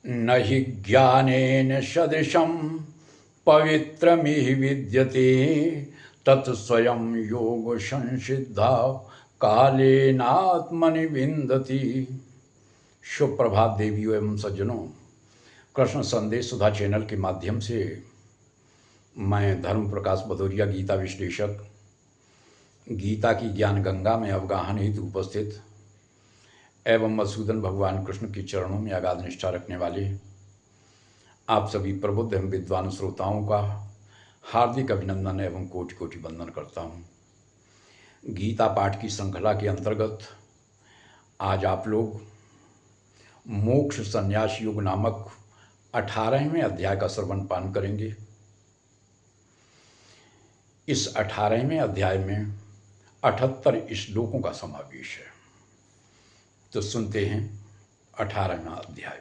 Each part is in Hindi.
न हि ज्ञानेन सदृशं पवित्रमिह विद्यते तत्स्वयं योग संसिद्धा कालेनात्मनि विन्दति। सुप्रभात देवियों एवं सज्जनों, कृष्ण संदेश सुधा चैनल के माध्यम से मैं धर्म प्रकाश भदौरिया गीता विश्लेषक, गीता की ज्ञान गंगा में अवगाहन हेतु उपस्थित एवं मधुसूदन भगवान कृष्ण के चरणों में अगाध निष्ठा रखने वाले आप सभी प्रबुद्ध एवं विद्वान श्रोताओं का हार्दिक अभिनंदन एवं कोटि कोटि वंदन करता हूँ। गीता पाठ की श्रृंखला के अंतर्गत आज आप लोग मोक्ष संन्यास योग नामक 18वें अध्याय का श्रवण पान करेंगे। इस 18वें अध्याय में 78 श्लोकों का समावेश है। तो सुनते हैं 18वां अध्याय।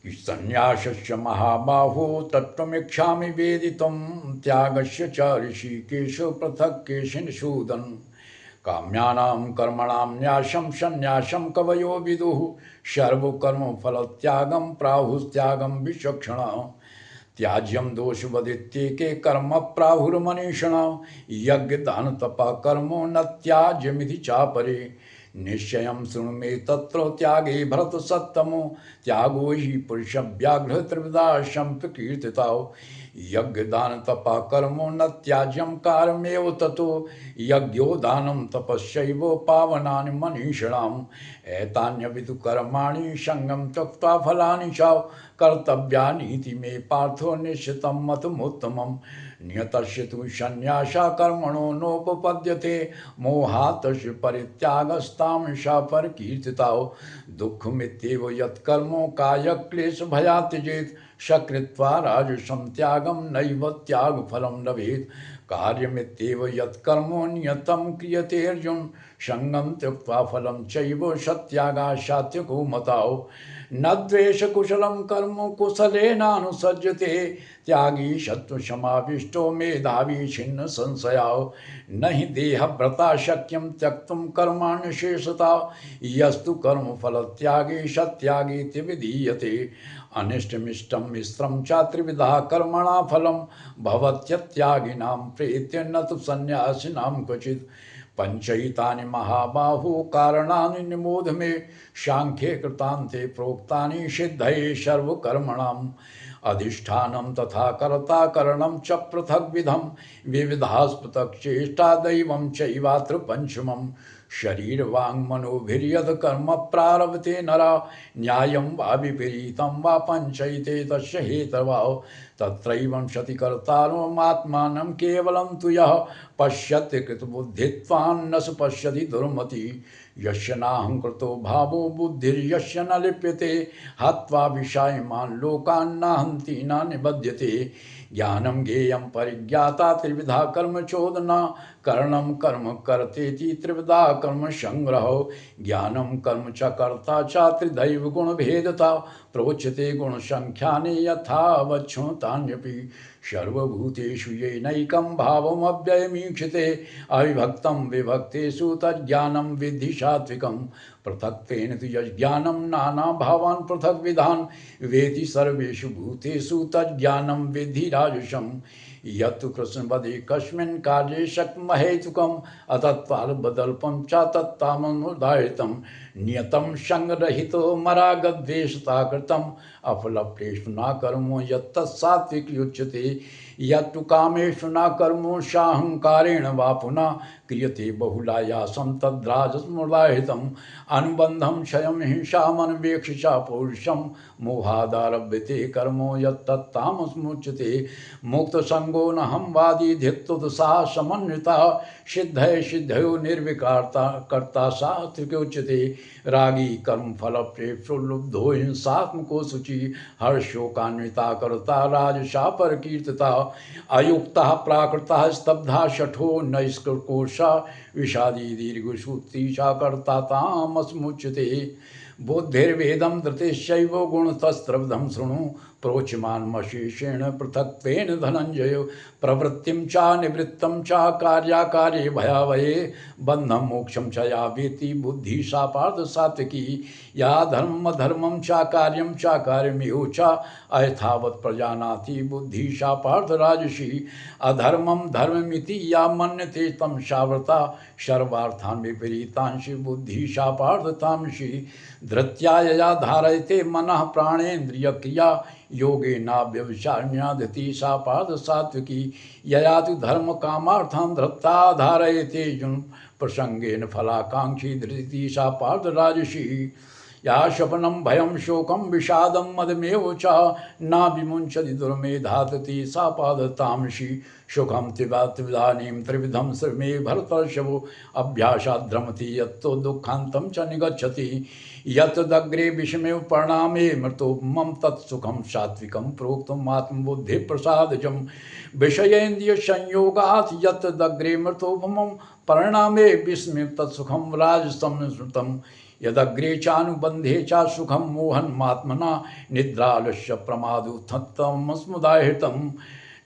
संन्यासस्य महाबाहो तत्त्वमिच्छामि वेदितुं त्यागस्य च ऋषिकेश पृथक् केशिनिषूदन् काम्यानां कर्मणां न्यासं संन्यासं कवयो विदुः सर्वकर्मफलत्यागं प्राहुस्त्यागं विचक्षणा त्याज्यं दोषवदित्येके कर्म प्राहुर्मनीषिणा यज्ञदान तपः कर्मो न त्याज्यमिति चापरे निश्चयं शृणु मे तत्र त्यागे भरत सत्तमो त्यागो हि पुरुष व्याघ्र त्रिविधा संप्रकीर्तिता यज्ञदान तपः कर्मो न त्याज्यं कार्यमेव ततो यज्ञो दानं तपस्यैव पावनानि मनीषिणाम् एतान्यविदु कर्माणि संगं त्यक्त्वा फलानि च कर्तव्यानीति मे पार्थो निश्चितं मतमुत्तमम् नियतस्य तु संन्यासा कर्मणो नोपपद्यते मोहातस्य परित्यागस्तामसा परकीर्तिता दुःखमित्येव यत्कर्मो कायक्लेशभयात् त्यजेत् सकृत्वा राजसं त्यागं नैव त्यागफलं लभेत् कार्यमित्येव यत्कर्मो नियतं क्रियते अर्जुन संगं त्यक्त्वा फलं चैव सत्यागा सात्विको मताओ न द्वेषकुशलं कर्म कुशलेनानुसज्जते त्यागी सत्त्वसमाविष्टो मेधावी छिन्न संशयाओ न हि देहव्रता शक्यं त्यक्तुं कर्माण्यशेषता यस्तु कर्मफलत्यागे सत्यागीति विधीयते अनिष्टमिष्टं मिश्रं च त्रिविधा कर्मणा फलं भवत्यत्यागिनां प्रेत्य न तु सन्न्यासिनां क्वचित् पंचैतानि महाबाहो कारणानि निमोध मे सांख्ये कृतान्ते प्रोक्तानि सिद्धये सर्वकर्मणाम् अधिष्ठानं तथा कर्ता करणं च पृथग्विधं विविधास्पृथक् चेष्टा दैवं चैवात्र पंचमम् शरीर वांग मनोभिर्यद कर्म प्रारभते नरा न्यायं वा विपरीतं वा पंचैते तस्य हेतवः तत्रैवं सति कर्तारमात्मानं केवलं तु यः पश्यति कृतबुद्धित्वान् न स पश्यति दुर्मति यस्य नाहंकृतो भावो बुद्धिर्यस्य न लिप्यते हत्वा विषायमान् लोकान् न हन्ति न निबध्यते ज्ञानं ज्ञेयं परिज्ञाता त्रिविधा कर्म चोदना कर्णं कर्म कर्तेति त्रिविधा कर्म संग्रहो ज्ञानं कर्म च कर्ता च त्रिदैव गुण भेदता प्रोच्यते गुण संख्याने यथा वच्छुतान्यपि सर्वभूतेषु येनैकं भावमव्ययमीक्षते अविभक्तं विभक्तेषु तज्ज्ञानं विद्धि सात्विकं पृथक्त्वेन तु यज्ज्ञानं नानाभावान् पृथग्विधान् वेति सर्वेषु भूतेषु तज्ज्ञानं विद्धि राजसं यत्तु कृष्णवदे कस्मिन् कार्ये शक्महेतुकम् अतत्त्वाल्बदल्पं च तत्तामनुदायितं नियतं संगरहितो मरागद्वेषता कृतम् अफलप्रेषु न कर्मो यत्तत्सात्विकमुच्यते यत्तु कामेषु न कर्मो साहंकारेण वा पुनः क्रियते बहुलायासं तद्राजसमुदाहितम् अनुबन्धं क्षयं हिंसामन्वेक्षिषा पौरुषं मोहादारभ्यते कर्मो यत्तत्तामसमुच्यते मुक्तसंगो न हमवादी धित्तुतसा समन्विता सिद्धये सिद्धयो निर्विकारता कर्ता सात्विकोच्यते रागी कर्म फल प्रेप्सो लुब्धो हिंसात्मको शुचि हर्षोकान्विता कर्ता राजसा परकीर्तिता अयुक्ता प्राकृता स्तब्धा शठो नैष्कृकोषा विषादी दीर्घसूत्रीशा कर्ता तामसमुच्यते बुद्धिर्वेदं धृतिश्चैव गुणतस्त्रविधं शृणु प्रोच्यमानमशेषेण पृथक्त्वेन धनञ्जय प्रवृत्तिं च निवृत्तं च कार्याकार्ये भयावहे बन्धं मोक्षं च या वेत्ति बुद्धिः सा पार्थ सात्विकी या धर्म धर्मं चा कार्यमेव च अयथावत् प्रजानाति बुद्धि सा पार्थ राजसी अधर्मं धर्ममिति या मन्यते तं साव्रता सर्वार्थान् विपरीतांसि बुद्धि सा पार्थ तामसी धृत्या यया धारयते मनः प्राणेन्द्रियक्रिया योगेनाव्यभिचारिण्यादति सा पार्थ सात्विकी यया तु धर्म कामार्थान् धृत्ता धारयते जुन् प्रसंगेन फलाकांक्षी धृति सा पार्थ राजसी या शपनं भयं शोकं विषादं मदमेव च न विमुञ्चति दुर्मेधातति सा पादतामसी सुखं त्रिविधानीं त्रिविधं श्रमे भरतर्षभो अभ्यासाद्रमति यत्तो दुःखान्तं च निगच्छति यत्तदग्रे विषमेव परिणामे मृतोपमं तत्सुखं सात्विकं प्रोक्तम् आत्मबुद्धिप्रसादजं विषयेन्द्रियसंयोगात् यत्तदग्रे मृतोपमं परिणामे विस्मृतं तत्सुखं राजसं स्मृतं यदग्रे चानुबंधे चा सुखम मोहन्मात्मना निद्रालस्य प्रमादोत्थम स्मुदाहृतम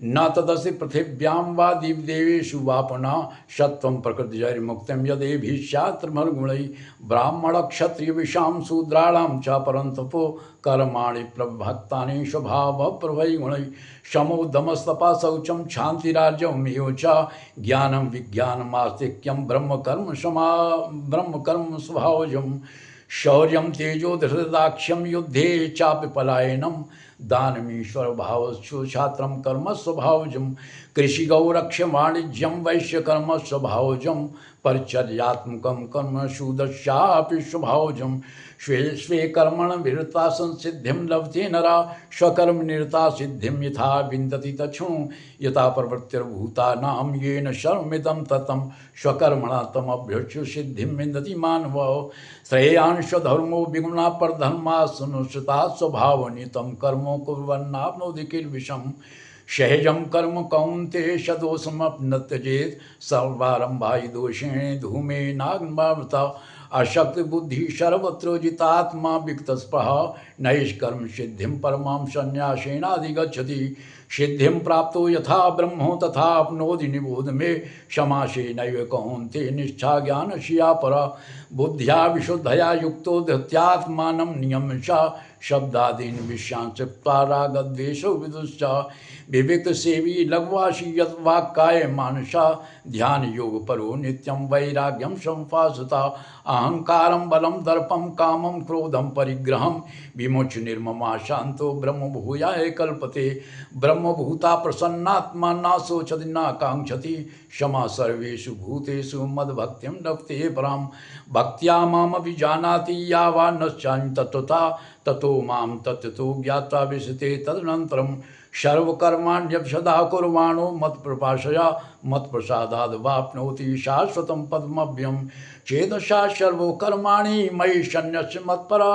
न तदसि पृथिव्यां वा दिव्देवेषु वापना सत्वं प्रकृतिजैर्मुक्तं यदेभिश्चात्रमर्गुणैः ब्राह्मणक्षत्रियविषां शूद्राणां च परन्तपो कर्माणि प्रभक्तानि स्वभावप्रभैगुणैः शमो दमस्तपा शौचं क्षान्तिरार्जवमेव च ज्ञानं विज्ञानमास्तिक्यं ब्रह्मकर्म स्वभावजं शौर्यं तेजो धृतदाक्ष्यं युद्धे चापि पलायनं दानमीश्वर भावस्व छात्रं कर्म स्वभावजं कृषि गौरक्ष्य वाणिज्यं वैश्य कर्म स्वभावजं परिचर्यात्मकं कर्म शूद्रस्यापि स्वभावजं स्वे स्वे कर्मण विरता संसिद्धिं लभते नरा स्वकर्म निरता सिद्धिं यथा विन्दति तच्छृणु यथा प्रवृत्तिर्भूतानां येन शर्मिदं ततं स्वकर्मणा तमभ्यर्च्य सिद्धिं विन्दति मानवः श्रेयांश धर्मो विगुणा परधर्मासनुसृता स्वभावनितं कर्मो कुर्वन्नाप्नोति किल्बिषम् सहजं कर्म कौन्तेय सदोषमप्न त्यजेत् सर्वारम्भा हि दोषेण धूमेनाग्निमावृता अशक्ति बुद्धि सर्वत्र जितात्मा विक्तस्पृहा नैष्कर्म सिद्धिं परमां संन्यासेनाधिगच्छति सिद्धिं प्राप्तो यथा ब्रह्मो तथाप्नोति निबोध मे समासेनैव कौन्तेय निष्ठा ज्ञानस्या परा बुद्ध्या विशुद्धया युक्तो धृत्यात्मानं नियम्य च शब्दादीन् विषयान् त्यक्त्वा रागद्वेषौ विदुश्च विविक्त सेवी लघ्वासी यद्वाक्काय मानसा ध्यान योग परो नित्यं वैराग्यं संपासता अहंकारं बलं दर्पं कामं क्रोधं परिग्रहं विमुच्य निर्ममा शांतो ब्रह्म भूयाय कल्पते ब्रह्मभूता प्रसन्नात्मा न शोचति न कांक्षति क्षमा सर्वेषु भूतेषु मद्भक्तिं लभते परां भक्त्या मामभिजानाति यावा नश्चान्य तत्त्वता ततो मां तत्त्वतो ज्ञात्वा विशते तदनन्तरं सर्वकर्माण्यभ्यदा कुर्वाणो मत्प्रभाषया मत्प्रसादाद् वाप्नोति शाश्वतं पदमभ्यं चेदशा सर्वकर्माणि मयि सन्न्यस्य मत्परा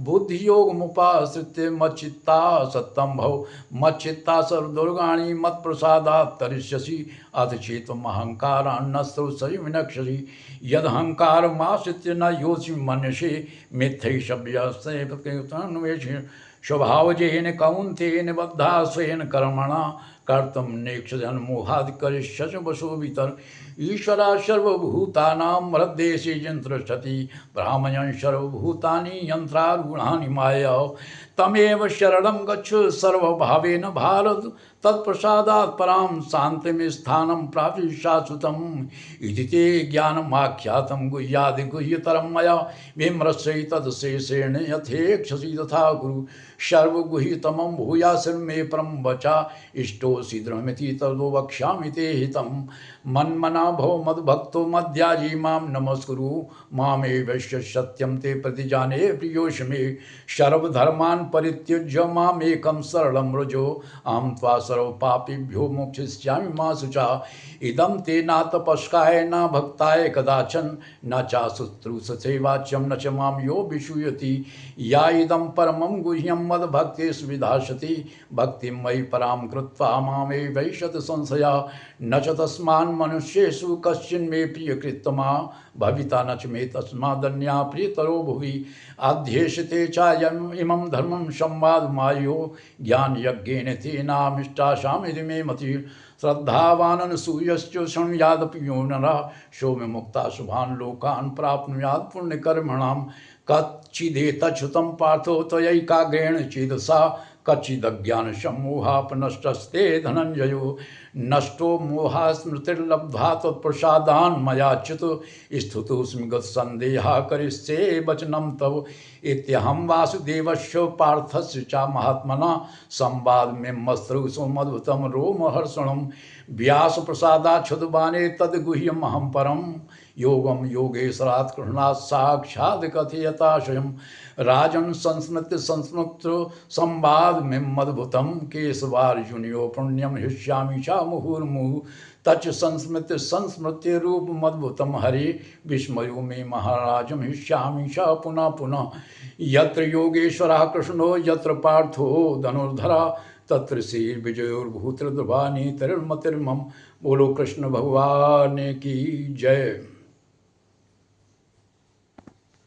बुद्धियोगमुपाश्रित्य मच्चित्ता सत्तं भव मच्चित्ता सर्वदुर्गाणि मत्प्रसादात् तरिष्यसि अथ चेत्त्वमहङ्कारान्नस्रो विनक्ष्यसि यदहङ्कारमाश्रित्य न योषि मन्यसे मिथ्यैषव्यस्तेन्वेषि स्वभावजेन कौन्तेन बद्धा स्वेन कर्मणा कर्तुं नेक्षजन्मोहादि करिष्यसि वशोभितर ईश्वरा सर्वभूतानां हृद्देशे यन्त्रशति ब्राह्मणं सर्वभूतानि यन्त्रारूढानि माया तमेव शरणं गच्छ सर्वभावेन भारत तत्प्रसादात् परां शान्तिं स्थानं प्राप्ति शाश्वतम् इति ते ज्ञानमाख्यातं गुह्यादिगुह्यतरं मया विमृश्य तदशेषेण यथेक्षसि तथा कुरु सर्वगुह्यतमं भूयासर्मे परं वचा इष्टोऽसि दृढमिति ततो वक्ष्यामि ते हितं मन्मना भव मद्भक्तो मद्याजी मां नमस्कुरु मामेवैश्य सत्यं ते प्रतिजाने प्रियोषि मे सर्वधर्मान् परित्यज्य मामेकं शरणं व्रज अहं त्वा सर्वपापिभ्यो मोक्षयिष्यामि मा शुचा इदं ते न तपस्काय न भक्ताय कदाचन न चाशुश्रूषसे वाच्यं न च मां यो विषूयति या इदं परमं गुह्यं मद्भक्तेषु विधास्यति भक्तिं मयि परां कृत्वा मामेवैषत संशया न च तस्मान् मनुष्येषु कश्चिन्मे प्रियकृत्तमा भविता न च मे तस्मादन्या प्रियतरो भुवि अध्येष्यते चायम् इमं धर्मं संवादमायो ज्ञानयज्ञेन तेनामिष्टाशामिति मे मतिः श्रद्धावाननसूयश्च शृणुयादपि यो नरः सौम्य मुक्ता शुभान् लोकान् प्राप्नुयात् पुण्यकर्मणां तच्चिदेतच्छ्रुतं पार्थो त्वयैकाग्रेण चेतसा कच्चिदज्ञानसम्मोहापनष्टस्ते धनञ्जयो नष्टो मोहा स्मृतिर्लब्ध्वा त्वत्प्रसादान् मयाच्युत स्तुतोऽस्मि गतसन्देहः करिष्ये वचनं तव इत्यहं वासुदेवस्य पार्थस्य च महात्मना संवादमेमस्त्रसुमद्भुतं रोमहर्षणं व्यासप्रसादाच्छुतबाणे तद्गुह्यमहं परं योगम योगेश्वरात् कृष्णात् साक्षात् कथयताशयं राजन् संस्मृत्य संवाद में मद्भुतं केशवार्जुनयो पुण्यम हृष्यामि च मुहुर्मुहुः तच् संस्मृत्य रूप मद्भुतं हरे विस्मयो मे महाराजं हृष्यामि च पुनः पुनः यत्र योगेश्वरः कृष्णो यत्र पार्थो धनुर्धरा तत्र श्रीर्विजयोर्भूतिर्ध्रुवा नीतिर्मतिर्मम। बोलो कृष्ण भगवान की जय।